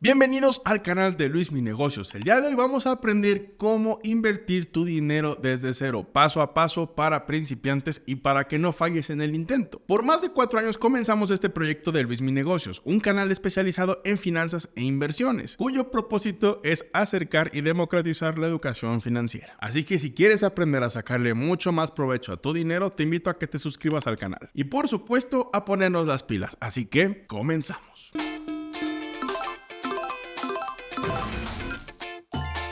Bienvenidos al canal de Luis Mi Negocios. El día de hoy vamos a aprender cómo invertir tu dinero desde cero, paso a paso para principiantes y para que no falles en el intento. Por más de 4 años comenzamos este proyecto de Luis Mi Negocios, un canal especializado en finanzas e inversiones, cuyo propósito es acercar y democratizar la educación financiera. Así que si quieres aprender a sacarle mucho más provecho a tu dinero, te invito a que te suscribas al canal. Y por supuesto, a ponernos las pilas. Así que, comenzamos.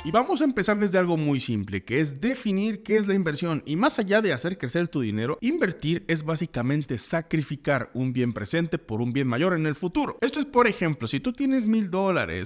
Y vamos a empezar desde algo muy simple, que es definir qué es la inversión. Y más allá de hacer crecer tu dinero, invertir es básicamente sacrificar un bien presente por un bien mayor en el futuro. Esto es, por ejemplo, si tú tienes $1000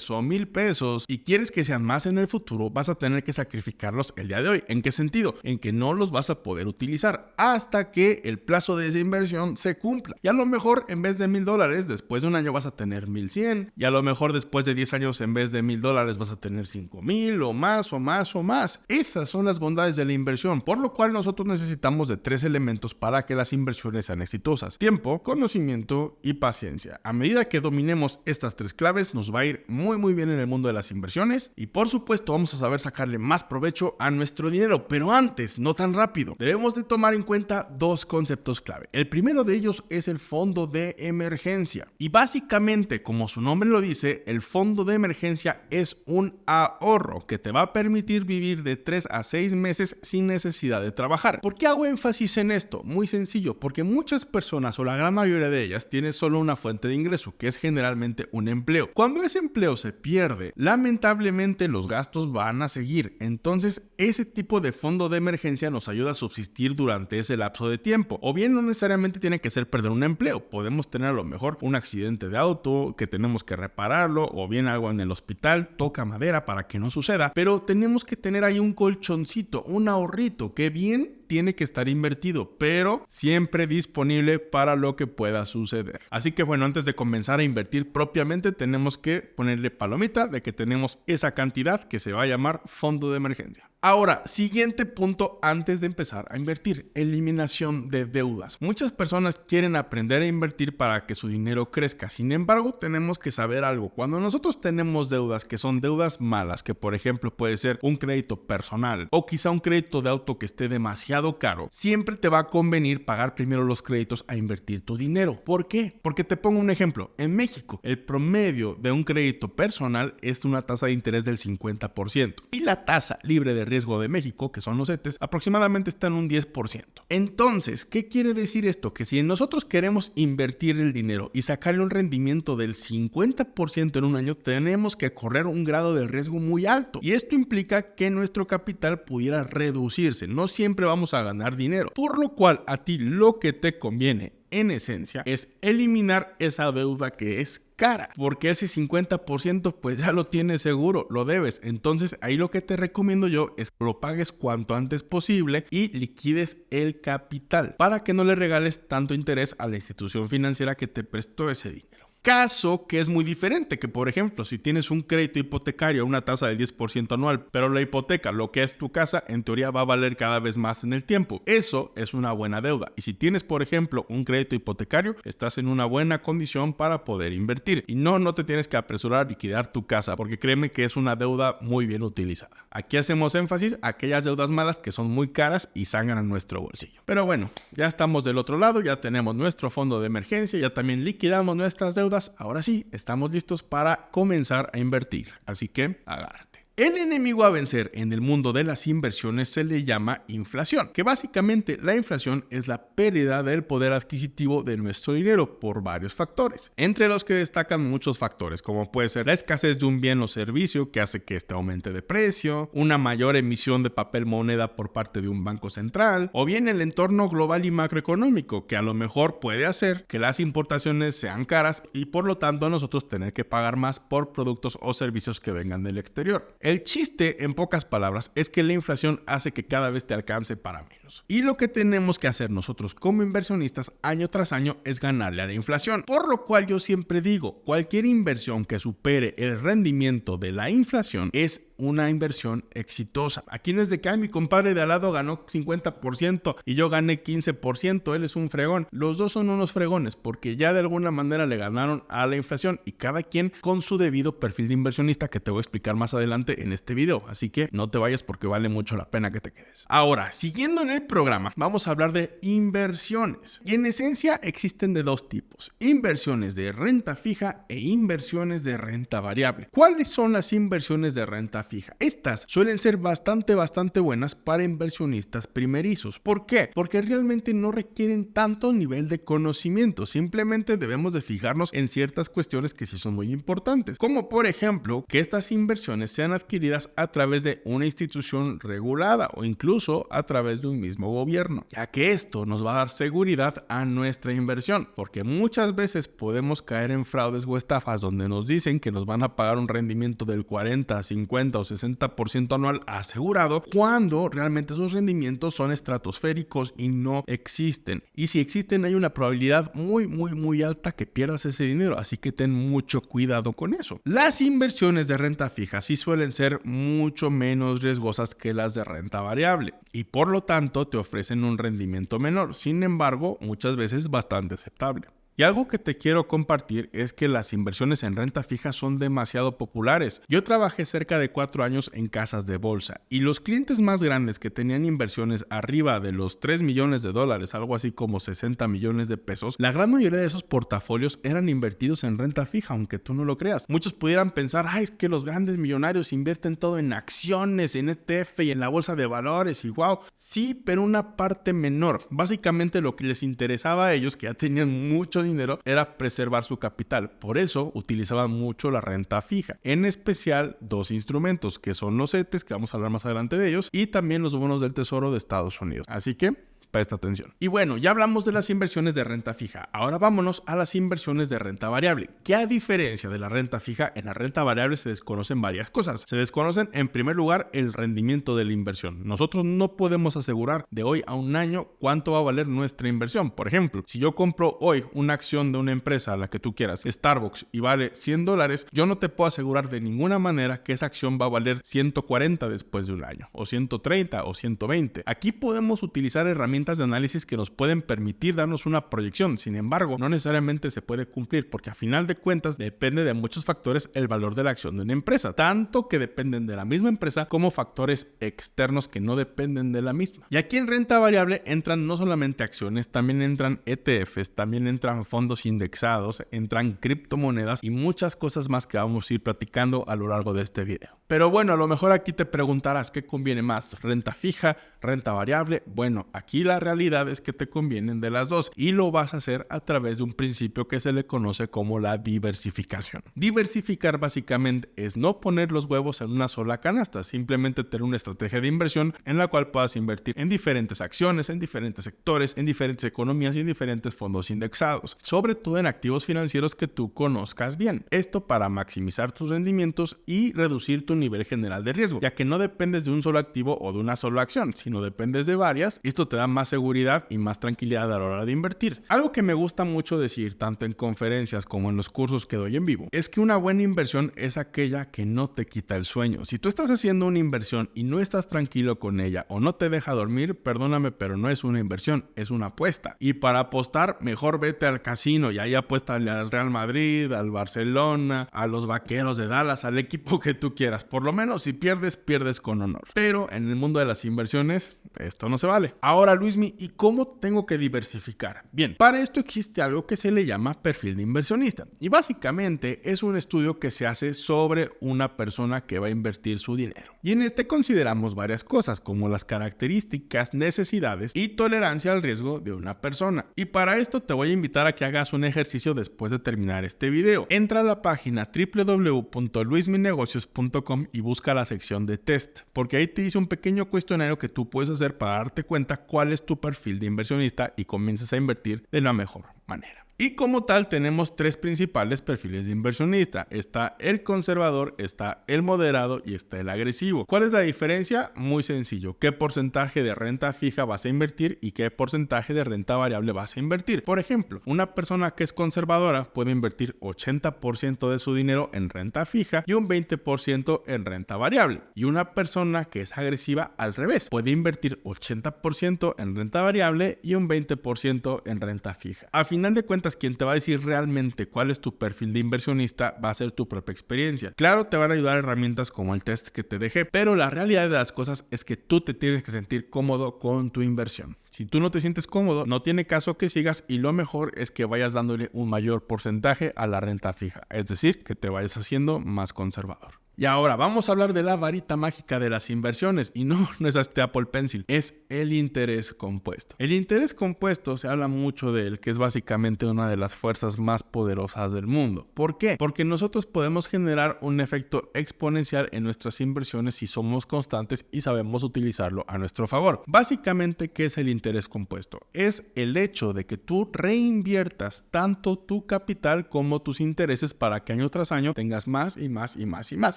o $1000 y quieres que sean más en el futuro, vas a tener que sacrificarlos el día de hoy. ¿En qué sentido? En que no los vas a poder utilizar hasta que el plazo de esa inversión se cumpla. Y a lo mejor en vez de $1000, después de un año vas a tener 1100. Y a lo mejor después de 10 años en vez de $1000 vas a tener 5000 o más. Esas son las bondades de la inversión, por lo cual nosotros necesitamos de 3 elementos para que las inversiones sean exitosas: tiempo, conocimiento y paciencia. A medida que dominemos estas 3 claves, nos va a ir muy bien en el mundo de las inversiones y por supuesto vamos a saber sacarle más provecho a nuestro dinero. Pero antes, no tan rápido, debemos de tomar en cuenta 2 conceptos clave. El primero de ellos es el fondo de emergencia. Y básicamente, como su nombre lo dice, el fondo de emergencia es un ahorro que te va a permitir vivir de 3 a 6 meses sin necesidad de trabajar. ¿Por qué hago énfasis en esto? Muy sencillo, porque muchas personas o la gran mayoría de ellas tienen solo una fuente de ingreso, que es generalmente un empleo. Cuando ese empleo se pierde, lamentablemente los gastos van a seguir. Entonces, ese tipo de fondo de emergencia nos ayuda a subsistir durante ese lapso de tiempo. O bien no necesariamente tiene que ser perder un empleo. Podemos tener a lo mejor un accidente de auto que tenemos que repararlo, o bien algo en el hospital, toca madera para que no suceda. Pero tenemos que tener ahí un colchoncito, un ahorrito que bien tiene que estar invertido, pero siempre disponible para lo que pueda suceder. Así que bueno, antes de comenzar a invertir propiamente, tenemos que ponerle palomita de que tenemos esa cantidad que se va a llamar fondo de emergencia. Ahora, siguiente punto antes de empezar a invertir: eliminación de deudas. Muchas personas quieren aprender a invertir para que su dinero crezca. Sin embargo, tenemos que saber algo. Cuando nosotros tenemos deudas que son deudas malas, que por ejemplo puede ser un crédito personal o quizá un crédito de auto que esté demasiado caro, siempre te va a convenir pagar primero los créditos a invertir tu dinero. ¿Por qué? Porque te pongo un ejemplo. En México, el promedio de un crédito personal es una tasa de interés del 50% y la tasa libre de riesgo de México, que son los CETES, aproximadamente está en un 10%. Entonces, ¿qué quiere decir esto? Que si nosotros queremos invertir el dinero y sacarle un rendimiento del 50% en un año, tenemos que correr un grado de riesgo muy alto. Y esto implica que nuestro capital pudiera reducirse. No siempre vamos a ganar dinero. Por lo cual, a ti lo que te conviene, en esencia, es eliminar esa deuda que es cara, porque ese 50% pues ya lo tienes seguro, lo debes. Entonces ahí lo que te recomiendo yo es que lo pagues cuanto antes posible y liquides el capital para que no le regales tanto interés a la institución financiera que te prestó ese dinero. Caso que es muy diferente, que por ejemplo, si tienes un crédito hipotecario a una tasa del 10% anual, pero la hipoteca, lo que es tu casa, en teoría va a valer cada vez más en el tiempo. Eso es una buena deuda. Y si tienes, por ejemplo, un crédito hipotecario, estás en una buena condición para poder invertir. Y no te tienes que apresurar a liquidar tu casa, porque créeme que es una deuda muy bien utilizada. Aquí hacemos énfasis a aquellas deudas malas que son muy caras y sangran nuestro bolsillo. Pero bueno, ya estamos del otro lado, ya tenemos nuestro fondo de emergencia, ya también liquidamos nuestras deudas. Ahora sí, estamos listos para comenzar a invertir, así que agárrate. El enemigo a vencer en el mundo de las inversiones se le llama inflación, que básicamente la inflación es la pérdida del poder adquisitivo de nuestro dinero por varios factores, entre los que destacan muchos factores, como puede ser la escasez de un bien o servicio que hace que este aumente de precio, una mayor emisión de papel moneda por parte de un banco central, o bien el entorno global y macroeconómico, que a lo mejor puede hacer que las importaciones sean caras y por lo tanto nosotros tener que pagar más por productos o servicios que vengan del exterior. El chiste, en pocas palabras, es que la inflación hace que cada vez te alcance para menos. Y lo que tenemos que hacer nosotros como inversionistas año tras año es ganarle a la inflación. Por lo cual yo siempre digo, cualquier inversión que supere el rendimiento de la inflación es una inversión exitosa. Aquí no es de que mi compadre de al lado ganó 50% y yo gané 15%, él es un fregón. Los dos son unos fregones porque ya de alguna manera le ganaron a la inflación y cada quien con su debido perfil de inversionista que te voy a explicar más adelante en este video. Así que no te vayas porque vale mucho la pena que te quedes. Ahora, siguiendo en el programa, vamos a hablar de inversiones. Y en esencia existen de dos tipos: inversiones de renta fija e inversiones de renta variable. ¿Cuáles son las inversiones de renta fija? Estas suelen ser bastante buenas para inversionistas primerizos. ¿Por qué? Porque realmente no requieren tanto nivel de conocimiento. Simplemente debemos de fijarnos en ciertas cuestiones que sí son muy importantes. Como por ejemplo, que estas inversiones sean adquiridas a través de una institución regulada o incluso a través de un mismo gobierno, ya que esto nos va a dar seguridad a nuestra inversión, porque muchas veces podemos caer en fraudes o estafas donde nos dicen que nos van a pagar un rendimiento del 40, 50 o 60% anual asegurado, cuando realmente esos rendimientos son estratosféricos y no existen. Y si existen, hay una probabilidad muy alta que pierdas ese dinero, así que ten mucho cuidado con eso. Las inversiones de renta fija sí suelen ser mucho menos riesgosas que las de renta variable y por lo tanto te ofrecen un rendimiento menor, sin embargo muchas veces bastante aceptable. Y algo que te quiero compartir es que las inversiones en renta fija son demasiado populares. Yo trabajé cerca de 4 años en casas de bolsa y los clientes más grandes que tenían inversiones arriba de los $3 millones, algo así como 60 millones de pesos, la gran mayoría de esos portafolios eran invertidos en renta fija, aunque tú no lo creas. Muchos pudieran pensar, es que los grandes millonarios invierten todo en acciones, en ETF y en la bolsa de valores y wow. Sí, pero una parte menor. Básicamente lo que les interesaba a ellos, que ya tenían mucho dinero, era preservar su capital. Por eso utilizaban mucho la renta fija, en especial dos instrumentos que son los CETES, que vamos a hablar más adelante de ellos, y también los bonos del Tesoro de Estados Unidos. Así que presta atención. Y bueno, ya hablamos de las inversiones de renta fija. Ahora vámonos a las inversiones de renta variable, que a diferencia de la renta fija, en la renta variable se desconocen varias cosas. Se desconocen, en primer lugar, el rendimiento de la inversión. Nosotros no podemos asegurar de hoy a un año cuánto va a valer nuestra inversión. Por ejemplo, si yo compro hoy una acción de una empresa, la que tú quieras, Starbucks, y vale $100, yo no te puedo asegurar de ninguna manera que esa acción va a valer 140 después de un año, o 130 o 120. Aquí podemos utilizar herramientas de análisis que nos pueden permitir darnos una proyección. Sin embargo, no necesariamente se puede cumplir porque a final de cuentas depende de muchos factores el valor de la acción de una empresa, tanto que dependen de la misma empresa como factores externos que no dependen de la misma. Y aquí en renta variable entran no solamente acciones, también entran ETFs, también entran fondos indexados, entran criptomonedas y muchas cosas más que vamos a ir platicando a lo largo de este video. Pero bueno, a lo mejor aquí te preguntarás qué conviene más, renta fija, renta variable. Bueno, aquí la realidad es que te convienen de las dos y lo vas a hacer a través de un principio que se le conoce como la diversificación. Diversificar básicamente es no poner los huevos en una sola canasta, simplemente tener una estrategia de inversión en la cual puedas invertir en diferentes acciones, en diferentes sectores, en diferentes economías y en diferentes fondos indexados, sobre todo en activos financieros que tú conozcas bien. Esto para maximizar tus rendimientos y reducir tu nivel general de riesgo, ya que no dependes de un solo activo o de una sola acción, sino dependes de varias. Esto te da más seguridad y más tranquilidad a la hora de invertir. Algo que me gusta mucho decir, tanto en conferencias como en los cursos que doy en vivo, es que una buena inversión es aquella que no te quita el sueño. Si tú estás haciendo una inversión y no estás tranquilo con ella o no te deja dormir, perdóname, pero no es una inversión, es una apuesta. Y para apostar, mejor vete al casino y ahí apuéstale al Real Madrid, al Barcelona, a los Vaqueros de Dallas, al equipo que tú quieras. Por lo menos si pierdes, pierdes con honor. Pero en el mundo de las inversiones, esto no se vale. Ahora, Luismi, ¿y cómo tengo que diversificar? Bien, para esto existe algo que se le llama perfil de inversionista. Y básicamente es un estudio que se hace sobre una persona que va a invertir su dinero. Y en este consideramos varias cosas, como las características, necesidades y tolerancia al riesgo de una persona. Y para esto te voy a invitar a que hagas un ejercicio después de terminar este video. Entra a la página www.luisminegocios.com y busca la sección de test, porque ahí te dice un pequeño cuestionario que tú puedes hacer para darte cuenta cuál es tu perfil de inversionista y comiences a invertir de la mejor manera. Y como tal tenemos tres principales perfiles de inversionista. Está el conservador, está el moderado y está el agresivo. ¿Cuál es la diferencia? Muy sencillo. ¿Qué porcentaje de renta fija vas a invertir y qué porcentaje de renta variable vas a invertir? Por ejemplo, una persona que es conservadora puede invertir 80% de su dinero en renta fija y un 20% en renta variable. Y una persona que es agresiva al revés, puede invertir 80% en renta variable y un 20% en renta fija. A final de cuentas, quien te va a decir realmente cuál es tu perfil de inversionista va a ser tu propia experiencia. Claro, te van a ayudar herramientas como el test que te dejé, pero la realidad de las cosas es que tú te tienes que sentir cómodo con tu inversión. Si tú no te sientes cómodo, no tiene caso que sigas y lo mejor es que vayas dándole un mayor porcentaje a la renta fija, es decir, que te vayas haciendo más conservador. Y ahora vamos a hablar de la varita mágica de las inversiones y no es este Apple Pencil, es el interés compuesto. El interés compuesto se habla mucho de él, que es básicamente una de las fuerzas más poderosas del mundo. ¿Por qué? Porque nosotros podemos generar un efecto exponencial en nuestras inversiones si somos constantes y sabemos utilizarlo a nuestro favor. Básicamente, ¿qué es el interés compuesto? Es el hecho de que tú reinviertas tanto tu capital como tus intereses para que año tras año tengas más y más y más y más.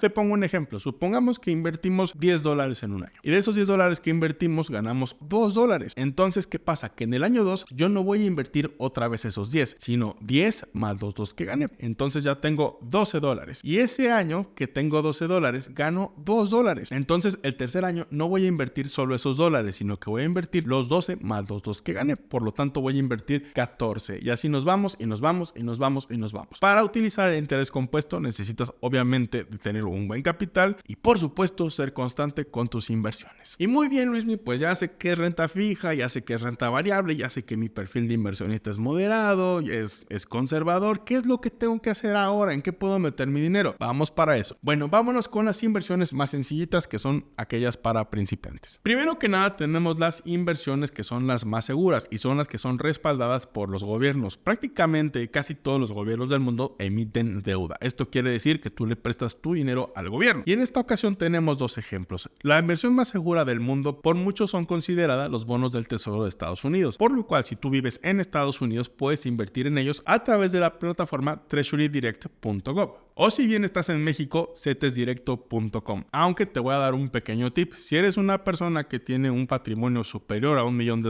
Te pongo un ejemplo. Supongamos que invertimos $10 en un año y de esos $10 que invertimos ganamos $2. Entonces, ¿qué pasa? Que en el año 2 yo no voy a invertir otra vez esos 10, sino 10 más los 2 que gané. Entonces ya tengo $12 y ese año que tengo $12 gano $2. Entonces el tercer año no voy a invertir solo esos dólares, sino que voy a invertir los 12 más los 2 que gané. Por lo tanto voy a invertir 14 y así nos vamos y nos vamos y nos vamos y nos vamos. Para utilizar el interés compuesto necesitas obviamente tener un buen capital y por supuesto ser constante con tus inversiones. Y muy bien, Luismi, pues ya sé que es renta fija, ya sé que es renta variable, ya sé que mi perfil de inversionista es moderado, es conservador. ¿Qué es lo que tengo que hacer ahora? ¿En qué puedo meter mi dinero? Vamos para eso. Bueno, vámonos con las inversiones más sencillitas, que son aquellas para principiantes. Primero que nada tenemos las inversiones que son las más seguras y son las que son respaldadas por los gobiernos. Prácticamente casi todos los gobiernos del mundo emiten deuda. Esto quiere decir que tú le prestas tu dinero al gobierno. Y en esta ocasión tenemos dos ejemplos. La inversión más segura del mundo por muchos son consideradas los bonos del Tesoro de Estados Unidos, por lo cual si tú vives en Estados Unidos puedes invertir en ellos a través de la plataforma treasurydirect.gov. O si bien estás en México, cetesdirecto.com. Aunque te voy a dar un pequeño tip. Si eres una persona que tiene un patrimonio superior a $1 millón,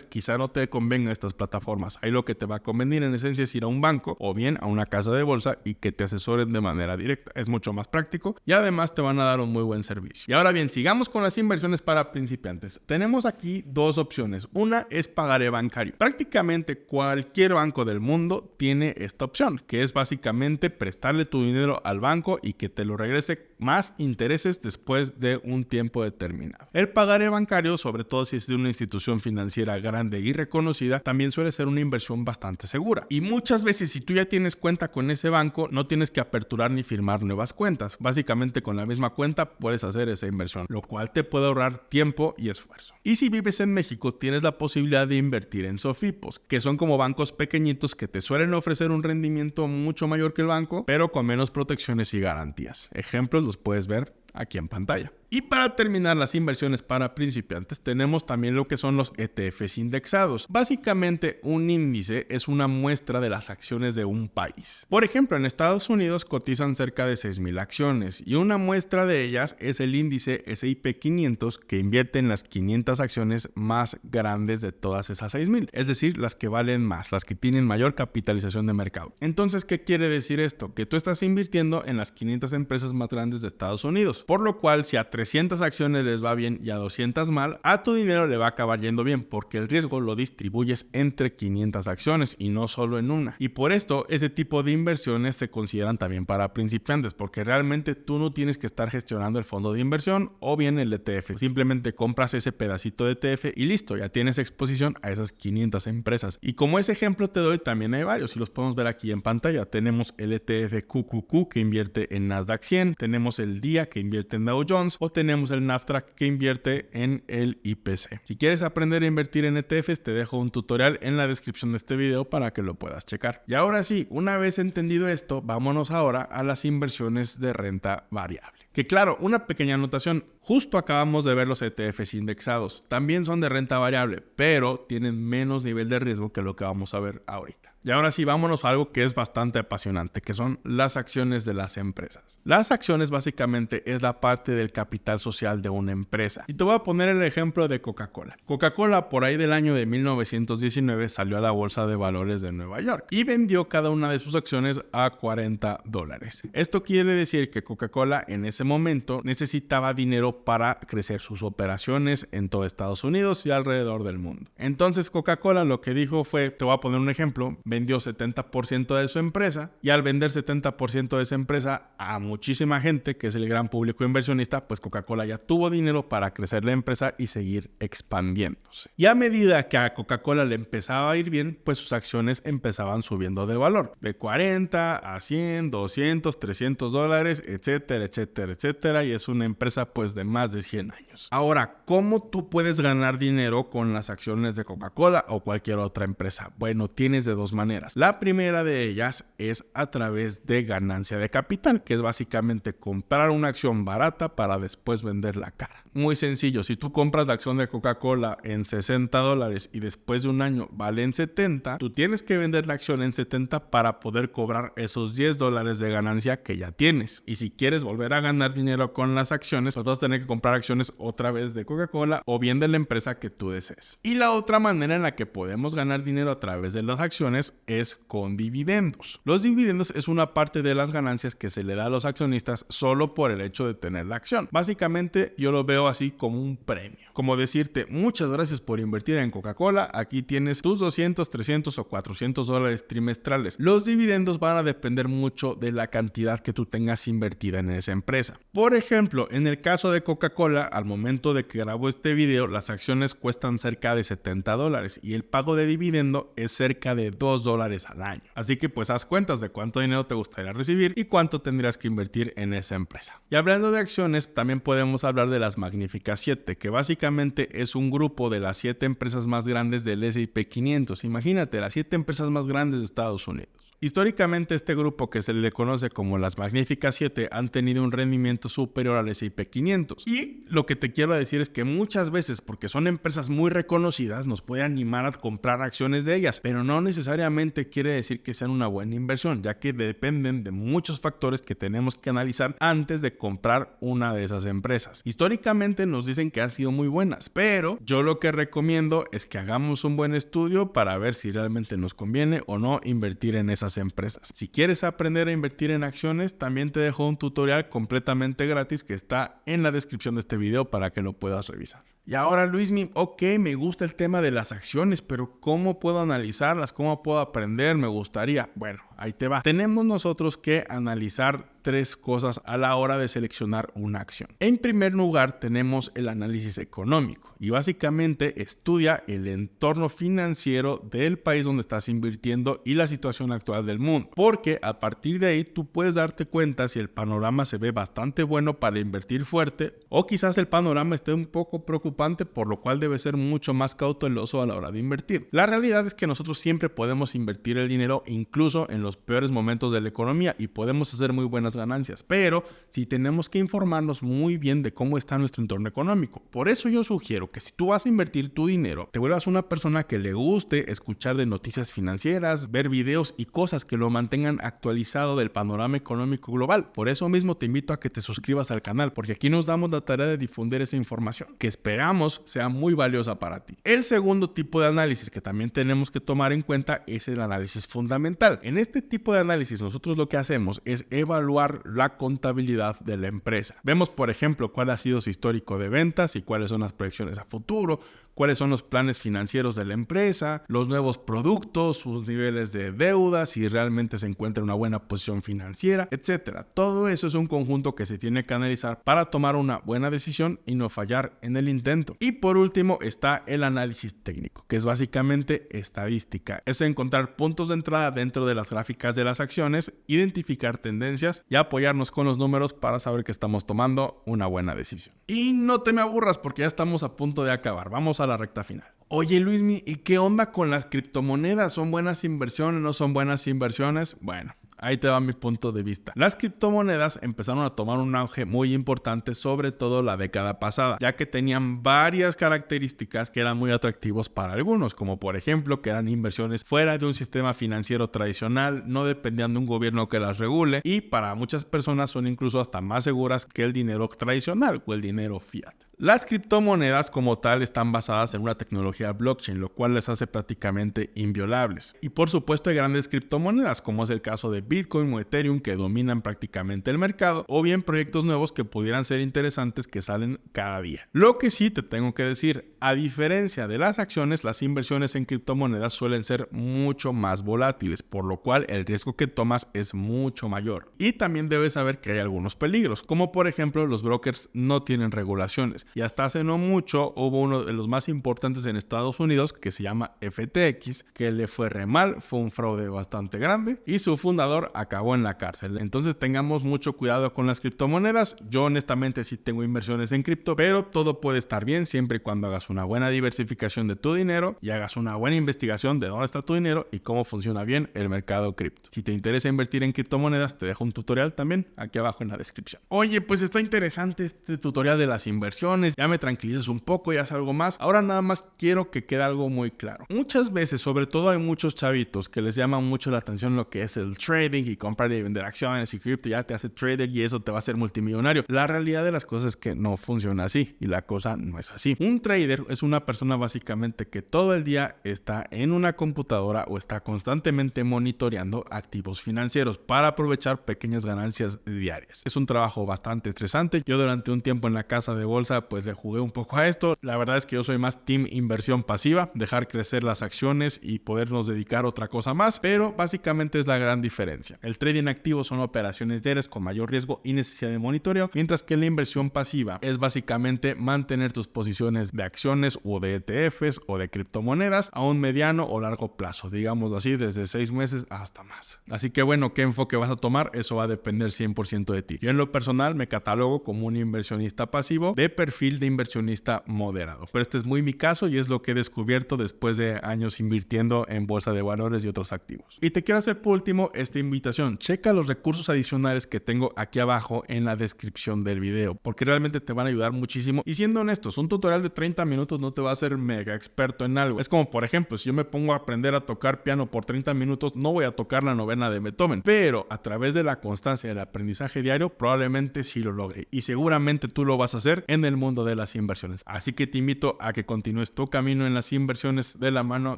quizá no te convenga estas plataformas. Ahí lo que te va a convenir en esencia es ir a un banco o bien a una casa de bolsa y que te asesoren de manera directa. Es mucho más práctico y además te van a dar un muy buen servicio. Y ahora bien, sigamos con las inversiones para principiantes. Tenemos aquí dos opciones. Una es pagaré bancario. Prácticamente cualquier banco del mundo tiene esta opción, que es básicamente prestarle tu dinero al banco y que te lo regrese más intereses después de un tiempo determinado. El pagaré bancario, sobre todo si es de una institución financiera grande y reconocida, también suele ser una inversión bastante segura. Y muchas veces si tú ya tienes cuenta con ese banco, no tienes que aperturar ni firmar nuevas cuentas. Básicamente con la misma cuenta puedes hacer esa inversión, lo cual te puede ahorrar tiempo y esfuerzo. Y si vives en México, tienes la posibilidad de invertir en Sofipos, que son como bancos pequeñitos que te suelen ofrecer un rendimiento mucho mayor que el banco, pero con menos protecciones y garantías. Ejemplos los puedes ver aquí en pantalla. Y para terminar las inversiones para principiantes tenemos también lo que son los ETFs indexados. Básicamente un índice es una muestra de las acciones de un país. Por ejemplo, en Estados Unidos cotizan cerca de 6,000 acciones y una muestra de ellas es el índice S&P 500 que invierte en las 500 acciones más grandes de todas esas 6,000, es decir, las que valen más, las que tienen mayor capitalización de mercado. Entonces, ¿qué quiere decir esto? Que tú estás invirtiendo en las 500 empresas más grandes de Estados Unidos, por lo cual si a 300 acciones les va bien y a 200 mal, a tu dinero le va a acabar yendo bien porque el riesgo lo distribuyes entre 500 acciones y no solo en una. Y por esto ese tipo de inversiones se consideran también para principiantes porque realmente tú no tienes que estar gestionando el fondo de inversión o bien el ETF. Simplemente compras ese pedacito de ETF y listo, ya tienes exposición a esas 500 empresas. Y como ese ejemplo te doy, también hay varios y los podemos ver aquí en pantalla. Tenemos el ETF QQQ que invierte en Nasdaq 100, tenemos el DIA que invierte en Dow Jones o tenemos el Nasdaq que invierte en el IPC. Si quieres aprender a invertir en ETFs, te dejo un tutorial en la descripción de este video para que lo puedas checar. Y ahora sí, una vez entendido esto, vámonos ahora a las inversiones de renta variable. Que claro, una pequeña anotación, justo acabamos de ver los ETFs indexados. También son de renta variable, pero tienen menos nivel de riesgo que lo que vamos a ver ahorita. Y ahora sí, vámonos a algo que es bastante apasionante, que son las acciones de las empresas. Las acciones básicamente es la parte del capital social de una empresa. Y te voy a poner el ejemplo de Coca-Cola. Coca-Cola por ahí del año de 1919 salió a la bolsa de valores de Nueva York y vendió cada una de sus acciones a $40. Esto quiere decir que Coca-Cola en ese momento necesitaba dinero para crecer sus operaciones en todo Estados Unidos y alrededor del mundo. Entonces Coca-Cola lo que dijo fue, te voy a poner un ejemplo, vendió 70% de su empresa y al vender 70% de esa empresa a muchísima gente, que es el gran público inversionista, pues Coca-Cola ya tuvo dinero para crecer la empresa y seguir expandiéndose. Y a medida que a Coca-Cola le empezaba a ir bien, pues sus acciones empezaban subiendo de valor, de 40 a 100, 200, $300, etcétera, etcétera, etcétera, y es una empresa pues de más de 100 años. Ahora, ¿cómo tú puedes ganar dinero con las acciones de Coca-Cola o cualquier otra empresa? Bueno, tienes de dos maneras. La primera de ellas es a través de ganancia de capital, que es básicamente comprar una acción barata para después venderla cara. Muy sencillo, si tú compras la acción de Coca-Cola en $60 y después de un año vale en 70, tú tienes que vender la acción en 70 para poder cobrar esos $10 de ganancia que ya tienes. Y si quieres volver a ganar dinero con las acciones, pues vas a tener que comprar acciones otra vez de Coca-Cola o bien de la empresa que tú desees. Y la otra manera en la que podemos ganar dinero a través de las acciones es con dividendos. Los dividendos es una parte de las ganancias que se le da a los accionistas solo por el hecho de tener la acción. Básicamente yo lo veo así como un premio. Como decirte, muchas gracias por invertir en Coca-Cola, aquí tienes tus 200, 300 o $400 trimestrales. Los dividendos van a depender mucho de la cantidad que tú tengas invertida en esa empresa. Por ejemplo, en el caso de Coca-Cola, al momento de que grabo este video, las acciones cuestan cerca de $70 y el pago de dividendo es cerca de $2 al año. Así que pues haz cuentas de cuánto dinero te gustaría recibir y cuánto tendrías que invertir en esa empresa. Y hablando de acciones, también podemos hablar de las Magníficas 7, que básicamente es un grupo de las 7 empresas más grandes del S&P 500. Imagínate, las 7 empresas más grandes de Estados Unidos. Históricamente este grupo, que se le conoce como las Magníficas 7, han tenido un rendimiento superior al S&P 500. Y lo que te quiero decir es que muchas veces, porque son empresas muy reconocidas, nos puede animar a comprar acciones de ellas, pero no necesariamente quiere decir que sean una buena inversión, ya que dependen de muchos factores que tenemos que analizar antes de comprar una de esas empresas. Históricamente nos dicen que han sido muy buenas, pero yo lo que recomiendo es que hagamos un buen estudio para ver si realmente nos conviene o no invertir en esas empresas. Si quieres aprender a invertir en acciones, también te dejo un tutorial completamente gratis que está en la descripción de este video para que lo puedas revisar. Y ahora, Luismi, ok, me gusta el tema de las acciones, pero ¿cómo puedo analizarlas? ¿Cómo puedo aprender? Me gustaría. Bueno, ahí te va. Tenemos nosotros que analizar 3 cosas a la hora de seleccionar una acción. En primer lugar, tenemos el análisis económico y básicamente estudia el entorno financiero del país donde estás invirtiendo y la situación actual del mundo, porque a partir de ahí tú puedes darte cuenta si el panorama se ve bastante bueno para invertir fuerte o quizás el panorama esté un poco preocupante, por lo cual debe ser mucho más cauteloso a la hora de invertir. La realidad es que nosotros siempre podemos invertir el dinero incluso en los peores momentos de la economía y podemos hacer muy buenas ganancias, pero sí tenemos que informarnos muy bien de cómo está nuestro entorno económico. Por eso yo sugiero que si tú vas a invertir tu dinero, te vuelvas una persona que le guste escuchar de noticias financieras, ver videos y cosas que lo mantengan actualizado del panorama económico global. Por eso mismo te invito a que te suscribas al canal, porque aquí nos damos la tarea de difundir esa información que esperamos sea muy valiosa para ti. El segundo tipo de análisis que también tenemos que tomar en cuenta es el análisis fundamental. En este tipo de análisis nosotros lo que hacemos es evaluar la contabilidad de la empresa. Vemos, por ejemplo, cuál ha sido su histórico de ventas y cuáles son las proyecciones a futuro, cuáles son los planes financieros de la empresa, los nuevos productos, sus niveles de deuda, si realmente se encuentra en una buena posición financiera, etcétera. Todo eso es un conjunto que se tiene que analizar para tomar una buena decisión y no fallar en el intento. Y por último está el análisis técnico, que es básicamente estadística. Es encontrar puntos de entrada dentro de las gráficas de las acciones, identificar tendencias y apoyarnos con los números para saber que estamos tomando una buena decisión. Y no te me aburras porque ya estamos a punto de acabar. Vamos a la recta final. Oye, Luismi, ¿y qué onda con las criptomonedas? ¿Son buenas inversiones? ¿No son buenas inversiones? Bueno, Ahí te va mi punto de vista. Las criptomonedas empezaron a tomar un auge muy importante, sobre todo la década pasada, ya que tenían varias características que eran muy atractivos para algunos, como por ejemplo que eran inversiones fuera de un sistema financiero tradicional, no dependían de un gobierno que las regule, y para muchas personas son incluso hasta más seguras que el dinero tradicional o el dinero fiat. Las criptomonedas como tal están basadas en una tecnología blockchain, lo cual les hace prácticamente inviolables. Y por supuesto hay grandes criptomonedas, como es el caso de Bitcoin o Ethereum, que dominan prácticamente el mercado, o bien proyectos nuevos que pudieran ser interesantes que salen cada día. Lo que sí te tengo que decir, a diferencia de las acciones, las inversiones en criptomonedas suelen ser mucho más volátiles, por lo cual el riesgo que tomas es mucho mayor. Y también debes saber que hay algunos peligros, como por ejemplo los brokers no tienen regulaciones. Y hasta hace no mucho hubo uno de los más importantes en Estados Unidos que se llama FTX, que le fue re mal, fue un fraude bastante grande y su fundador acabó en la cárcel. Entonces tengamos mucho cuidado con las criptomonedas. Yo honestamente sí tengo inversiones en cripto, pero todo puede estar bien siempre y cuando hagas una buena diversificación de tu dinero y hagas una buena investigación de dónde está tu dinero y cómo funciona bien el mercado cripto. Si te interesa invertir en criptomonedas, te dejo un tutorial también aquí abajo en la descripción. Oye, pues está interesante este tutorial de las inversiones. Ya me tranquilizas un poco, ya es algo más. Ahora nada más quiero que quede algo muy claro. Muchas veces, sobre todo hay muchos chavitos que les llama mucho la atención lo que es el trading y comprar y vender acciones y cripto ya te hace trader y eso te va a hacer multimillonario. La realidad de las cosas es que no funciona así y la cosa no es así. Un trader es una persona básicamente que todo el día está en una computadora o está constantemente monitoreando activos financieros para aprovechar pequeñas ganancias diarias. Es un trabajo bastante estresante. Yo durante un tiempo en la casa de bolsa pues le jugué un poco a esto. La verdad es que yo soy más team inversión pasiva, dejar crecer las acciones y podernos dedicar a otra cosa más, pero básicamente es la gran diferencia. El trading activo son operaciones diarias con mayor riesgo y necesidad de monitoreo, mientras que la inversión pasiva es básicamente mantener tus posiciones de acciones o de ETFs o de criptomonedas a un mediano o largo plazo, digamos así, desde 6 meses hasta más. Así que bueno, ¿qué enfoque vas a tomar? Eso va a depender 100% de ti. Yo en lo personal me catalogo como un inversionista pasivo de perfil de inversionista moderado. Pero este es muy mi caso y es lo que he descubierto después de años invirtiendo en bolsa de valores y otros activos. Y te quiero hacer por último esta invitación. Checa los recursos adicionales que tengo aquí abajo en la descripción del video, porque realmente te van a ayudar muchísimo. Y siendo honestos, un tutorial de 30 minutos no te va a hacer mega experto en algo. Es como, por ejemplo, si yo me pongo a aprender a tocar piano por 30 minutos, no voy a tocar la novena de Beethoven, pero a través de la constancia del aprendizaje diario, probablemente sí lo logre. Y seguramente tú lo vas a hacer en el mundo de las inversiones. Así que te invito a que continúes tu camino en las inversiones de la mano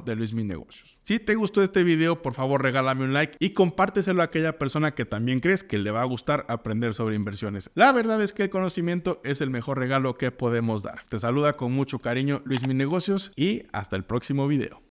de Luis Mi Negocios. Si te gustó este video, por favor regálame un like y compárteselo a aquella persona que también crees que le va a gustar aprender sobre inversiones. La verdad es que el conocimiento es el mejor regalo que podemos dar. Te saluda con mucho cariño Luis Mi Negocios y hasta el próximo video.